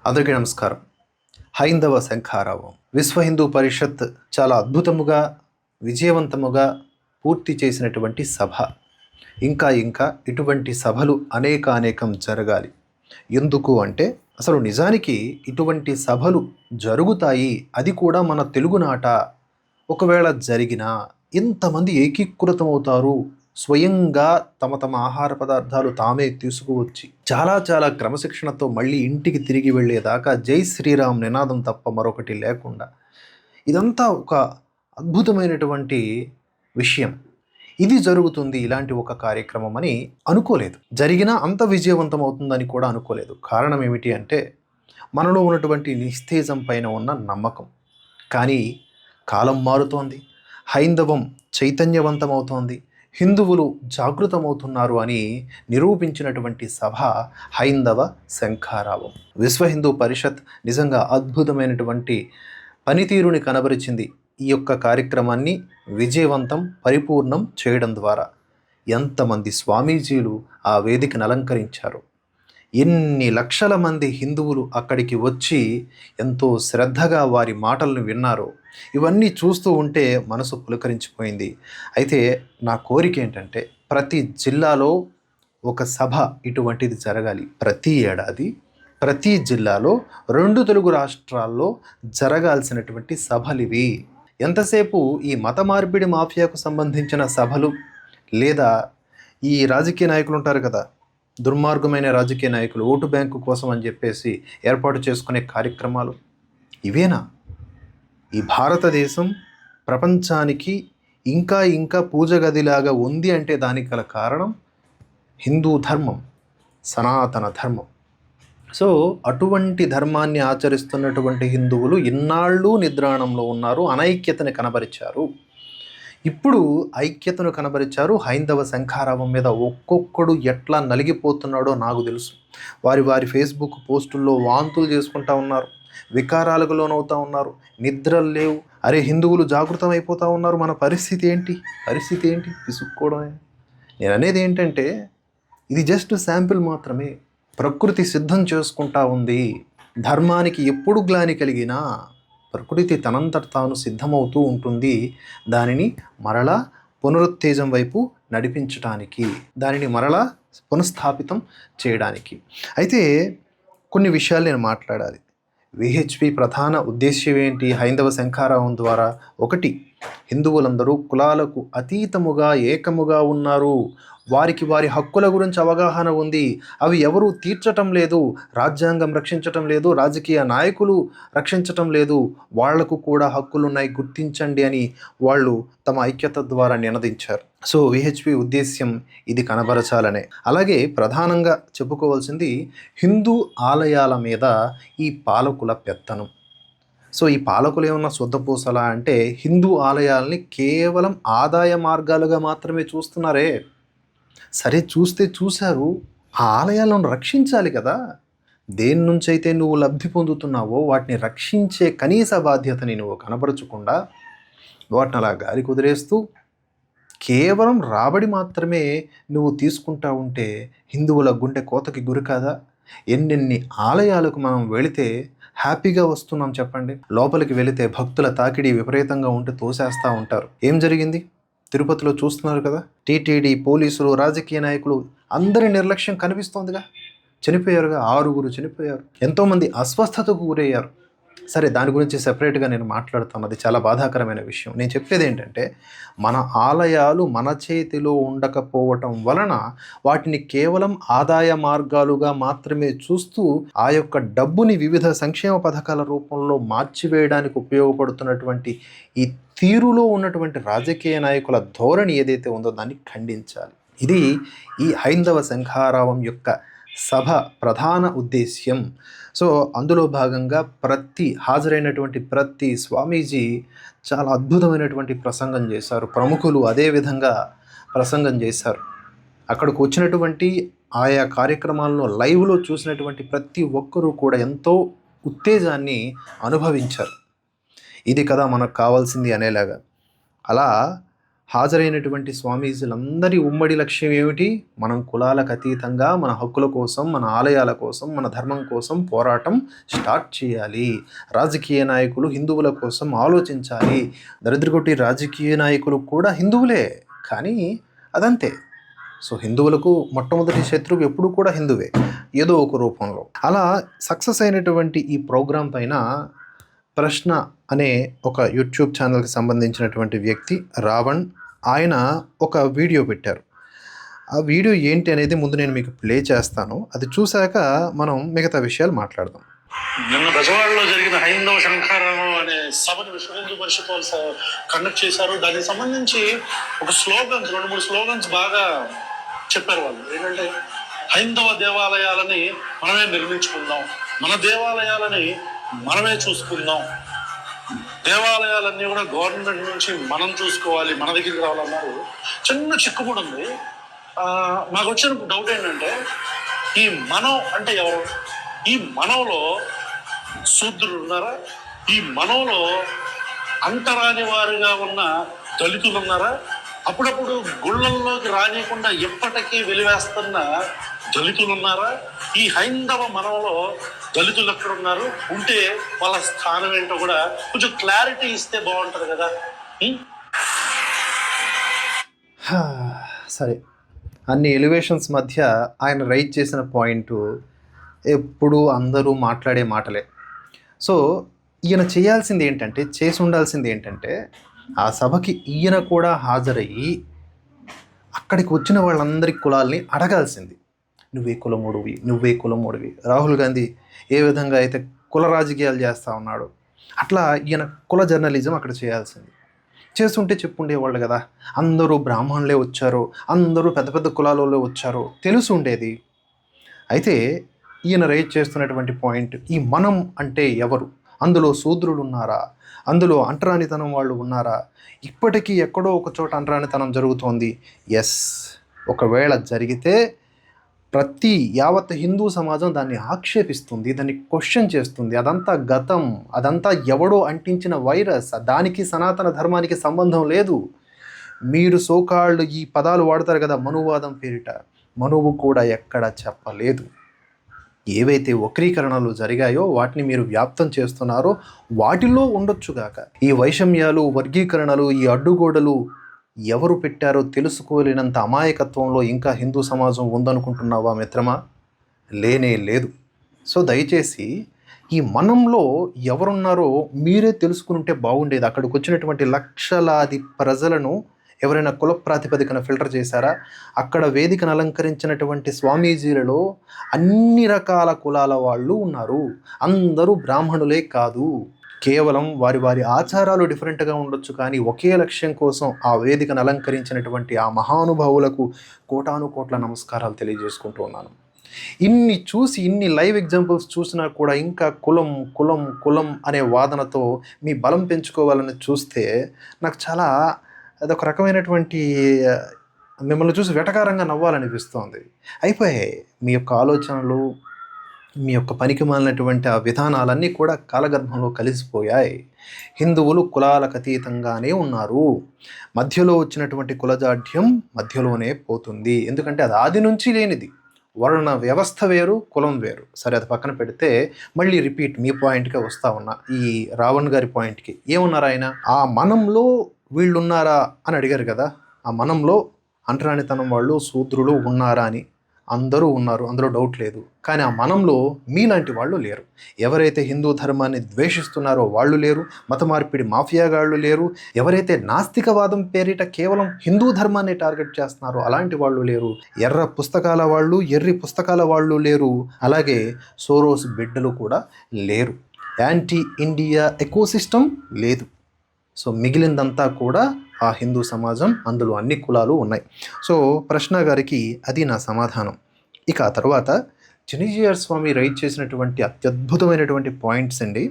అందరికీ నమస్కారం. హైందవ శంఖారావం విశ్వ హిందూ పరిషత్ చాలా అద్భుతముగా విజయవంతముగా పూర్తి చేసినటువంటి సభ. ఇంకా ఇటువంటి సభలు అనేకం జరగాలి. ఎందుకు అంటే అసలు నిజానికి ఇటువంటి సభలు జరుగుతాయి, అది కూడా మన తెలుగునాట. ఒకవేళ జరిగినా ఇంతమంది ఏకీకృతమవుతారు, స్వయంగా తమ ఆహార పదార్థాలు తామే తీసుకువచ్చి చాలా క్రమశిక్షణతో మళ్ళీ ఇంటికి తిరిగి వెళ్ళేదాకా జై శ్రీరామ్ నినాదం తప్ప మరొకటి లేకుండా, ఇదంతా ఒక అద్భుతమైనటువంటి విషయం. ఇది జరుగుతుంది ఇలాంటి ఒక కార్యక్రమం అని అనుకోలేదు. జరిగినా అంత విజయవంతం అవుతుందని కూడా అనుకోలేదు. కారణం ఏమిటి అంటే మనలో ఉన్నటువంటి నిస్తేజం పైన ఉన్న నమ్మకం. కానీ కాలం మారుతోంది, హైందవం చైతన్యవంతమవుతోంది, హిందువులు జాగృతమవుతున్నారు అని నిరూపించినటువంటి సభ హైందవ శంఖారావం. విశ్వ హిందూ పరిషత్ నిజంగా అద్భుతమైనటువంటి పనితీరుని కనబరిచింది ఈ యొక్క కార్యక్రమాన్ని విజయవంతం పరిపూర్ణం చేయడం ద్వారా. ఎంతమంది స్వామీజీలు ఆ వేదికను అలంకరించారు, ఎన్ని లక్షల మంది హిందువులు అక్కడికి వచ్చి ఎంతో శ్రద్ధగా వారి మాటలను విన్నారు. ఇవన్నీ చూస్తూ ఉంటే మనసు పులకరించిపోయింది. అయితే నా కోరిక ఏంటంటే ప్రతి జిల్లాలో ఒక సభ ఇటువంటిది జరగాలి. ప్రతి ఏడాది ప్రతి జిల్లాలో 2 తెలుగు రాష్ట్రాల్లో జరగాల్సినటువంటి సభలు ఇవి. ఎంతసేపు ఈ మత మార్పిడి మాఫియాకు సంబంధించిన సభలు, లేదా ఈ రాజకీయ నాయకులు ఉంటారు కదా, దుర్మార్గమైన రాజకీయ నాయకులు ఓటు బ్యాంకు కోసం అని చెప్పేసి ఏర్పాటు చేసుకునే కార్యక్రమాలు ఇవేనా? ఈ భారతదేశం ప్రపంచానికి ఇంకా పూజ గదిలాగా ఉంది అంటే దానికి గల కారణం హిందూ ధర్మం, సనాతన ధర్మం. సో అటువంటి ధర్మాన్ని ఆచరిస్తున్నటువంటి హిందువులు ఇన్నాళ్ళు నిద్రాణంలో ఉన్నారు, అనైక్యతని కనబరిచారు. ఇప్పుడు ఐక్యతను కనబరిచారు. హైందవ శంఖారావం మీద ఒక్కొక్కడు ఎట్లా నలిగిపోతున్నాడో నాకు తెలుసు. వారి ఫేస్బుక్ పోస్టుల్లో వాంతులు చేసుకుంటా ఉన్నారు, వికారాలకు లోనవుతూ ఉన్నారు, నిద్రలు లేవు. అరే హిందువులు జాగృతం అయిపోతూ ఉన్నారు, మన పరిస్థితి ఏంటి విసుక్కోవడమే. నేను అనేది ఏంటంటే ఇది జస్ట్ శాంపిల్ మాత్రమే. ప్రకృతి సిద్ధం చేసుకుంటా ఉంది. ధర్మానికి ఎప్పుడు గ్లాని కలిగినా ప్రకృతి తనంతట తాను సిద్ధమవుతూ ఉంటుంది, దానిని మరలా పునరుత్తేజం వైపు నడిపించడానికి, దానిని మరలా పునఃస్థాపితం చేయడానికి. అయితే కొన్ని విషయాలు నేను మాట్లాడాలి. విహెచ్పి ప్రధాన ఉద్దేశ్యం ఏంటి? హైందవ శంఖారావం ద్వారా ఒకటి, హిందువులందరూ కులాలకు అతీతముగా ఏకముగా ఉన్నారు, వారికి వారి హక్కుల గురించి అవగాహన ఉంది, అవి ఎవరూ తీర్చటం లేదు, రాజ్యాంగం రక్షించటం లేదు, రాజకీయ నాయకులు రక్షించటం లేదు, వాళ్లకు కూడా హక్కులున్నాయి, గుర్తించండి అని వాళ్ళు తమ ఐక్యత ద్వారా నినదించారు. సో విహెచ్పి ఉద్దేశ్యం ఇది కనబరచాలనే. అలాగే ప్రధానంగా చెప్పుకోవాల్సింది హిందూ ఆలయాల మీద ఈ పాలకుల పెత్తనం. సో ఈ పాలకులు ఏమన్నా శుద్ధపూసలా అంటే హిందూ ఆలయాల్ని కేవలం ఆదాయ మార్గాలుగా మాత్రమే చూస్తున్నారే. సరే, చూశారు, ఆ ఆలయాలను రక్షించాలి కదా. దేని నుంచైతే నువ్వు లబ్ధి పొందుతున్నావో వాటిని రక్షించే కనీస బాధ్యతని నువ్వు కనబరచకుండా వాటిని అలా గాలి కుదిరేస్తూ కేవలం రాబడి మాత్రమే నువ్వు తీసుకుంటా ఉంటే హిందువుల గుండె కోతకి గురి కాదా? ఎన్నెన్ని ఆలయాలకు మనం వెళితే హ్యాపీగా వస్తున్నాం చెప్పండి. లోపలికి వెళితే భక్తుల తాకిడి విపరీతంగా ఉంటే తోసేస్తూ ఉంటారు. ఏం జరిగింది తిరుపతిలో చూస్తున్నారు కదా. టీటీడీ, పోలీసులు, రాజకీయ నాయకులు అందరి నిర్లక్ష్యం కనిపిస్తోందిగా. చనిపోయారుగా, 6 చనిపోయారు, ఎంతోమంది అస్వస్థతకు గురయ్యారు. సరే, దాని గురించి సెపరేట్గా నేను మాట్లాడుతాను, అది చాలా బాధాకరమైన విషయం. నేను చెప్పేది ఏంటంటే మన ఆలయాలు మన చేతిలో ఉండకపోవటం వలన వాటిని కేవలం ఆదాయ మార్గాలుగా మాత్రమే చూస్తూ ఆ యొక్క డబ్బుని వివిధ సంక్షేమ పథకాల రూపంలో మార్చివేయడానికి ఉపయోగపడుతున్నటువంటి ఈ తీరులో ఉన్నటువంటి రాజకీయ నాయకుల ధోరణి ఏదైతే ఉందో దాన్ని ఖండించాలి. ఇది ఈ హైందవ శంఖారావం యొక్క సభ ప్రధాన ఉద్దేశ్యం. సో అందులో భాగంగా హాజరైనటువంటి ప్రతి స్వామీజీ చాలా అద్భుతమైనటువంటి ప్రసంగం చేశారు. ప్రముఖులు అదేవిధంగా ప్రసంగం చేశారు. అక్కడికి వచ్చినటువంటి ఆయా కార్యక్రమాలను లైవ్లో చూసినటువంటి ప్రతి ఒక్కరూ కూడా ఎంతో ఉత్తేజాన్ని అనుభవించారు. ఇది కదా మనకు కావాల్సింది అనేలాగా. అలా హాజరైనటువంటి స్వామీజీలందరి ఉమ్మడి లక్ష్యం ఏమిటి? మనం కులాలకు అతీతంగా మన హక్కుల కోసం, మన ఆలయాల కోసం, మన ధర్మం కోసం పోరాటం స్టార్ట్ చేయాలి. రాజకీయ నాయకులు హిందువుల కోసం ఆలోచించాలి. దరిద్రగొట్టి రాజకీయ నాయకులు కూడా హిందువులే, కానీ అదంతే. సో హిందువులకు మొట్టమొదటి శత్రువు ఎప్పుడు కూడా హిందువే, ఏదో ఒక రూపంలో. అలా సక్సెస్ అయినటువంటి ఈ ప్రోగ్రాం పైన ప్రశ్న అనే ఒక యూట్యూబ్ ఛానల్కి సంబంధించినటువంటి వ్యక్తి రావణ్, ఆయన ఒక వీడియో పెట్టారు. ఆ వీడియో ఏంటి అనేది ముందు నేను మీకు ప్లే చేస్తాను. అది చూశాక మనం మిగతా విషయాలు మాట్లాడదాం. నిన్న బెజవాడలో జరిగిన హైందవ శంఖారావం అనే సభను విశ్వ హిందూ పరిషత్ వాళ్ళు కండక్ట్ చేశారు. దానికి సంబంధించి ఒక స్లోగన్స్, 2-3 స్లోగన్స్ బాగా చెప్పారు వాళ్ళు. ఏంటంటే, హైందవ దేవాలయాలని మనమే నిర్మించుకుందాం, మన దేవాలయాలని మనమే చూసుకుందాం, దేవాలయాలన్నీ కూడా గవర్నమెంట్ నుంచి మనం చూసుకోవాలి, మన దగ్గరికి రావాలన్నారు. చిన్న చిక్కు కూడా ఉంది. నాకు వచ్చిన డౌట్ ఏంటంటే, ఈ మనం అంటే ఎవరు? ఈ మనంలో శూద్రులు ఉన్నారా? ఈ మనంలో అంటరాని వారిగా ఉన్న దళితులు ఉన్నారా? అప్పుడప్పుడు గుళ్ళల్లోకి రానియకుండా ఎప్పటికీ వెలివేస్తున్న దళితులు ఉన్నారా? ఈ హైందవ మనంలో దళితులు ఎక్కడ ఉన్నారు? ఉంటే వాళ్ళ స్థానం ఏంటో కూడా కొంచెం క్లారిటీ ఇస్తే బాగుంటుంది కదా. సరే, అన్ని ఎలివేషన్స్ మధ్య ఆయన రైజ్ చేసిన పాయింట్ ఎప్పుడు అందరూ మాట్లాడే మాటలే. సో ఈయన చేయాల్సింది ఏంటంటే, చేసి ఉండాల్సింది ఏంటంటే, ఆ సభకి ఈయన కూడా హాజరయ్యి అక్కడికి వచ్చిన వాళ్ళందరి కులాల్ని అడగాల్సింది. నువ్వే కులముడివి, నువ్వే కులముడివి. రాహుల్ గాంధీ ఏ విధంగా అయితే కుల రాజకీయాలు చేస్తూ ఉన్నాడు, అట్లా ఈయన కుల జర్నలిజం అక్కడ చేయాల్సింది. చేస్తుంటే చెప్పుండేవాళ్ళు కదా, అందరూ బ్రాహ్మణులే వచ్చారు, అందరూ పెద్ద పెద్ద కులాలలో వచ్చారు, తెలుసు ఉండేది. అయితే ఈయన రైజ్ చేస్తున్నటువంటి పాయింట్, ఈ మనం అంటే ఎవరు? అందులో శూద్రులు ఉన్నారా? అందులో అంటరానితనం వాళ్ళు ఉన్నారా? ఇప్పటికీ ఎక్కడో ఒక చోట అంటరానితనం జరుగుతోంది. ఎస్, ఒకవేళ జరిగితే ప్రతి యావత్ హిందూ సమాజం దాన్ని ఆక్షేపిస్తుంది, దాన్ని క్వశ్చన్ చేస్తుంది. అదంతా గతం, అదంతా ఎవడో అంటించిన వైరస్, దానికి సనాతన ధర్మానికి సంబంధం లేదు. మీరు సోకాళ్ళు ఈ పదాలు వాడతారు కదా మనువాదం పేరిట, మనువు కూడా ఎక్కడ చెప్పలేదు. ఏవైతే వక్రీకరణలు జరిగాయో వాటిని మీరు వ్యాప్తం చేస్తున్నారో వాటిల్లో ఉండొచ్చుగాక. ఈ వైషమ్యాలు, వర్గీకరణలు, ఈ అడ్డుగోడలు ఎవరు పెట్టారో తెలుసుకోలేనంత అమాయకత్వంలో ఇంకా హిందూ సమాజం ఉందనుకుంటున్నావా మిత్రమా? లేనే లేదు. సో దయచేసి ఈ మనంలో ఎవరున్నారో మీరే తెలుసుకుంటే బాగుండేది. అక్కడికి వచ్చినటువంటి లక్షలాది ప్రజలను ఎవరైనా కుల ప్రాతిపదికన ఫిల్టర్ చేశారా? అక్కడ వేదికను అలంకరించినటువంటి స్వామీజీలలో అన్ని రకాల కులాల వాళ్ళు ఉన్నారు. అందరూ బ్రాహ్మణులే కాదు. కేవలం వారి వారి ఆచారాలు డిఫరెంట్గా ఉండొచ్చు, కానీ ఒకే లక్ష్యం కోసం ఆ వేదికను అలంకరించినటువంటి ఆ మహానుభావులకు కోటాను కోట్ల నమస్కారాలు తెలియజేసుకుంటూ ఉన్నాను. ఇన్ని చూసి, ఇన్ని లైవ్ ఎగ్జాంపుల్స్ చూసినా కూడా ఇంకా కులం కులం కులం అనే వాదనతో మీ బలం పెంచుకోవాలని చూస్తే నాకు చాలా అదొక రకమైనటువంటి మిమ్మల్ని చూసి వెటకారంగా నవ్వాలనిపిస్తోంది. అయిపోయాయి మీ యొక్క ఆలోచనలు, మీ యొక్క పనికి మాలినటువంటి ఆ విధానాలన్నీ కూడా కాలగర్భంలో కలిసిపోయాయి. హిందువులు కులాలకు అతీతంగానే ఉన్నారు. మధ్యలో వచ్చినటువంటి కులజాఢ్యం మధ్యలోనే పోతుంది. ఎందుకంటే అది ఆది నుంచి లేనిది. వర్ణ వ్యవస్థ వేరు, కులం వేరు. సరే, అది పక్కన పెడితే మళ్ళీ రిపీట్ మీ పాయింట్కే వస్తా ఉన్నా. ఈ రావణ్ గారి పాయింట్కి ఏమన్నారు ఆయన? ఆ మనంలో వీళ్ళున్నారా అని అడిగారు కదా. ఆ మనంలో అంటరానితనం వాళ్ళు, శూద్రులు ఉన్నారా అని. అందరూ ఉన్నారు, అందులో డౌట్ లేదు. కానీ ఆ మనంలో మీలాంటి వాళ్ళు లేరు. ఎవరైతే హిందూ ధర్మాన్ని ద్వేషిస్తున్నారో వాళ్ళు లేరు. మత మార్పిడి మాఫియాగాళ్ళు లేరు. ఎవరైతే నాస్తికవాదం పేరిట కేవలం హిందూ ధర్మాన్ని టార్గెట్ చేస్తున్నారో అలాంటి వాళ్ళు లేరు. ఎర్ర పుస్తకాల వాళ్ళు, ఎర్రి పుస్తకాల వాళ్ళు లేరు. అలాగే సోరోస్ బిడ్డలు కూడా లేరు. యాంటీ ఇండియా ఎకోసిస్టమ్ లేదు. సో మిగిలిందంతా కూడా ఆ హిందూ సమాజం, అందులో అన్ని కులాలు ఉన్నాయి. సో ప్రశ్న గారికి అది నా సమాధానం. ఇక ఆ తర్వాత చినజీఆర్ స్వామి రైజ్ చేసినటువంటి అత్యద్భుతమైనటువంటి పాయింట్స్ అండి.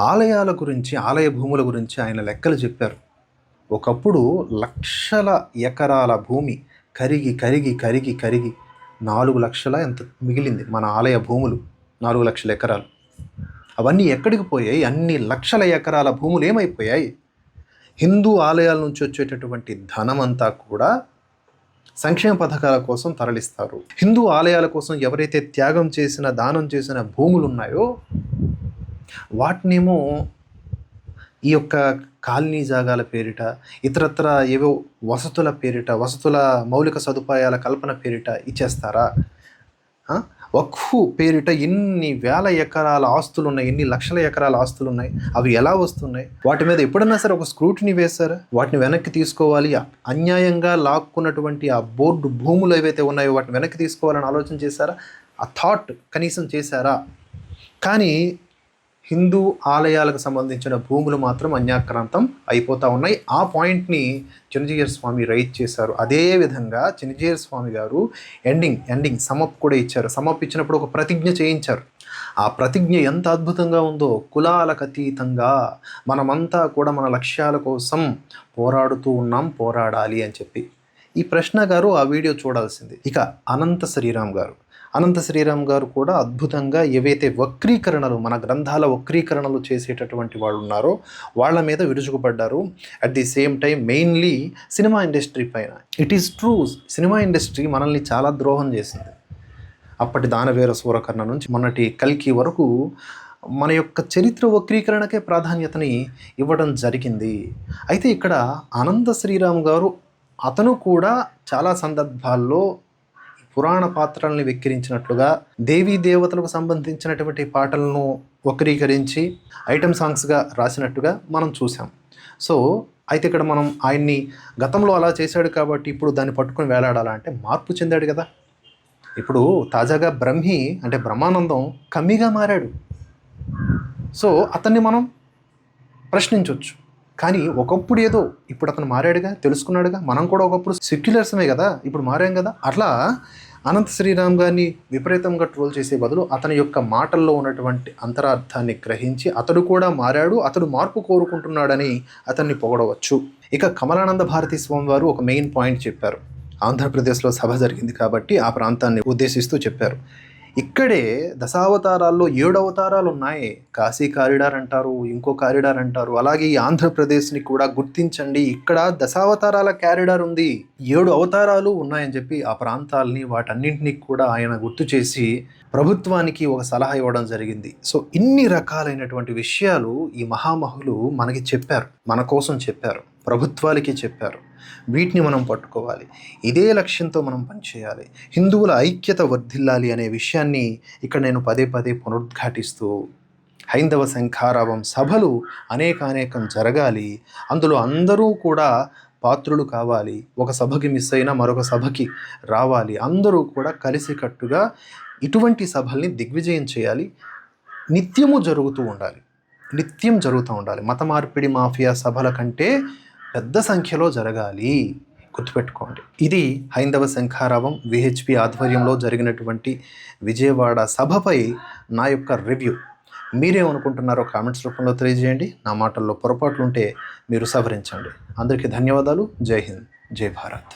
ఆలయాల గురించి, ఆలయ భూముల గురించి ఆయన లెక్కలు చెప్పారు. ఒకప్పుడు లక్షల ఎకరాల భూమి కరిగి కరిగి కరిగి కరిగి 4 లక్షల ఎంత మిగిలింది మన ఆలయ భూములు. 4 లక్షల ఎకరాలు అవన్నీ ఎక్కడికి పోయాయి? అన్ని లక్షల ఎకరాల భూములు ఏమైపోయాయి? హిందూ ఆలయాల నుంచి వచ్చేటటువంటి ధనమంతా కూడా సంక్షేమ పథకాల కోసం తరలిస్తారు. హిందూ ఆలయాల కోసం ఎవరైతే త్యాగం చేసిన, దానం చేసిన భూములు ఉన్నాయో వాటినేమో ఈ యొక్క కాలనీ జాగాల పేరిట, ఇతరత్ర ఏవో వసతుల పేరిట, వసతుల మౌలిక సదుపాయాల కల్పన పేరిట ఇచ్చేస్తారా? వక్ఫ్ పేరిట ఎన్ని వేల ఎకరాల ఆస్తులు ఉన్నాయి, ఎన్ని లక్షల ఎకరాల ఆస్తులు ఉన్నాయి, అవి ఎలా వస్తున్నాయి? వాటి మీద ఎప్పుడన్నా సరే ఒక స్క్రూటినీ వేశారా? వాటిని వెనక్కి తీసుకోవాలి, అన్యాయంగా లాక్కున్నటువంటి ఆ బోర్డు భూములు ఏవైతే ఉన్నాయో వాటిని వెనక్కి తీసుకోవాలని ఆలోచన చేశారా? ఆ థాట్ కనీసం చేశారా? కానీ హిందూ ఆలయాలకు సంబంధించిన భూములు మాత్రం అన్యాక్రాంతం అయిపోతూ ఉన్నాయి. ఆ పాయింట్ని చిన్నజీయర్ స్వామి రైట్ చేశారు. అదేవిధంగా చిన్నజీయర్ స్వామి గారు ఎండింగ్ సమప్ కూడా ఇచ్చారు. సమప్ ఇచ్చినప్పుడు ఒక ప్రతిజ్ఞ చేయించారు. ఆ ప్రతిజ్ఞ ఎంత అద్భుతంగా ఉందో, కులాలకు అతీతంగా మనమంతా కూడా మన లక్ష్యాల కోసం పోరాడుతూ ఉన్నాం, పోరాడాలి అని చెప్పి. ఈ ప్రశ్న గారు ఆ వీడియో చూడాల్సింది. ఇక అనంత శ్రీరామ్ గారు కూడా అద్భుతంగా ఏవైతే వక్రీకరణలు, మన గ్రంథాల వక్రీకరణలు చేసేటటువంటి వాళ్ళు ఉన్నారో వాళ్ళ మీద విరుచుకుపడ్డారు. At the same time mainly cinema industry పైన. It is true, cinema industry మనల్ని చాలా ద్రోహం చేసింది. అప్పటి దానవీర సూరకర్ణ నుంచి మొన్నటి కల్కి వరకు మన యొక్క చరిత్ర వక్రీకరణకే ప్రాధాన్యతని ఇవ్వడం జరిగింది. అయితే ఇక్కడ అనంత శ్రీరామ్ గారు అతను కూడా చాలా సందర్భాల్లో పురాణ పాత్రల్ని వెక్కిరించినట్లుగా, దేవీ దేవతలకు సంబంధించినటువంటి పాటలను వక్రీకరించి ఐటమ్ సాంగ్స్గా రాసినట్టుగా మనం చూసాం. సో అయితే ఇక్కడ మనం ఆయన్ని గతంలో అలా చేశాడు కాబట్టి ఇప్పుడు దాన్ని పట్టుకొని వేలాడాలంటే మార్పు చెందాడు కదా. ఇప్పుడు తాజాగా బ్రహ్మానందం కమ్మిగా మారాడు. సో అతన్ని మనం ప్రశ్నించవచ్చు. కానీ ఒకప్పుడు ఏదో, ఇప్పుడు అతను మారాడుగా, తెలుసుకున్నాడుగా. మనం కూడా ఒకప్పుడు సెక్యులర్సమే కదా, ఇప్పుడు మారాం కదా. అట్లా అనంత శ్రీరామ్ గారిని విపరీతంగా ట్రోల్ చేసే బదులు అతని యొక్క మాటల్లో ఉన్నటువంటి అంతరార్థాన్ని గ్రహించి అతడు కూడా మారాడు, అతడు మార్పు కోరుకుంటున్నాడని అతన్ని పొగడవచ్చు. ఇక కమలానంద భారతీ స్వామి వారు ఒక మెయిన్ పాయింట్ చెప్పారు. ఆంధ్రప్రదేశ్లో సభ జరిగింది కాబట్టి ఆ ప్రాంతాన్ని ఉద్దేశిస్తూ చెప్పారు. ఇక్కడే దశావతారాల్లో 7 అవతారాలు ఉన్నాయి. కాశీ కారిడార్ అంటారు, ఇంకో కారిడార్ అంటారు. అలాగే ఈ ఆంధ్రప్రదేశ్ని కూడా గుర్తించండి, ఇక్కడ దశావతారాల కారిడార్ ఉంది, 7 అవతారాలు ఉన్నాయని చెప్పి ఆ ప్రాంతాలని, వాటన్నింటినీ కూడా ఆయన గుర్తు చేసి ప్రభుత్వానికి ఒక సలహా ఇవ్వడం జరిగింది. సో ఇన్ని రకాలైనటువంటి విషయాలు ఈ మహామహులు మనకి చెప్పారు, మన కోసం చెప్పారు, ప్రభుత్వాలకి చెప్పారు. వీటిని మనం పట్టుకోవాలి, ఇదే లక్ష్యంతో మనం పనిచేయాలి, హిందువుల ఐక్యత వర్ధిల్లాలి అనే విషయాన్ని ఇక్కడ నేను పదే పునరుద్ఘాటిస్తూ, హైందవ శంఖారావం సభలు అనేకం జరగాలి, అందులో అందరూ కూడా పాత్రులు కావాలి. ఒక సభకి మిస్ అయినా మరొక సభకి రావాలి. అందరూ కూడా కలిసికట్టుగా ఇటువంటి సభల్ని దిగ్విజయం చేయాలి. నిత్యం జరుగుతూ ఉండాలి. మత మార్పిడి మాఫియా సభల కంటే పెద్ద సంఖ్యలో జరగాలి, గుర్తుపెట్టుకోండి. ఇది హైందవ శంఖారావం విహెచ్పి ఆధ్వర్యంలో జరిగినటువంటి విజయవాడ సభపై నా యొక్క రివ్యూ. మీరేమనుకుంటున్నారో కామెంట్స్ రూపంలో తెలియజేయండి. నా మాటల్లో పొరపాట్లుంటే మీరు సవరించండి. అందరికీ ధన్యవాదాలు. జై హింద్, జై భారత్.